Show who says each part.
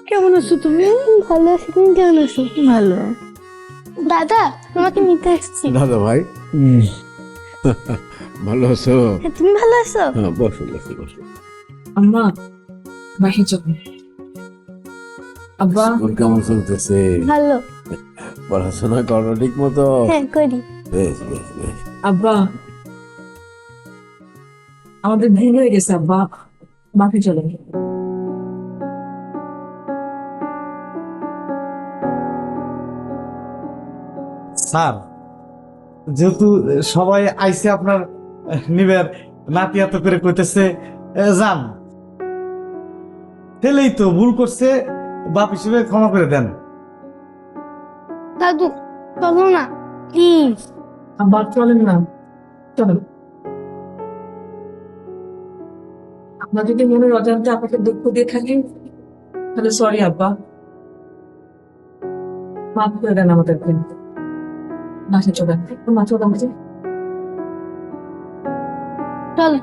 Speaker 1: কেমন আছো তুমি?
Speaker 2: ভালো আছি, তুমি কেমন আছো?
Speaker 1: ভালো।
Speaker 2: দাদা, তোমাকে নিতে এসেছি।
Speaker 3: দাদা ভাই ভালো আছো?
Speaker 2: হ্যাঁ, তুমি ভালো আছো?
Speaker 3: হ্যাঁ, বসো বসো বসো।
Speaker 1: আম্মা বাসায় চলো। আব্বা
Speaker 3: স্কুল কেমন চলতেছে?
Speaker 2: ভালো।
Speaker 3: পড়াশোনা করো ঠিক মতো?
Speaker 2: হ্যাঁ, করি।
Speaker 3: বেশ বেশ বেশ।
Speaker 1: আব্বা আমাদের ভুল হয়ে গেছে আব্বা, বাসায় চলো।
Speaker 4: স্যার, যেহেতু সবাই আইসে আপনার নিবের নাতি এত করে কইতেছে যান, ছেলেই তো ভুল করছে, বাপ হিসেবে ক্ষমা করে দেন।
Speaker 2: দাদু, চলো না প্লিজ।
Speaker 1: আব্বা চলেন না, চলেন। আপনার যদি মনের অজান্তে আপনাকে দুঃখ দিয়ে থাকি তাহলে সরি আব্বা, মাফ করে দেন আমাদেরকে। বাসায় চলেন, মা চলো আমাদের।
Speaker 2: চলো।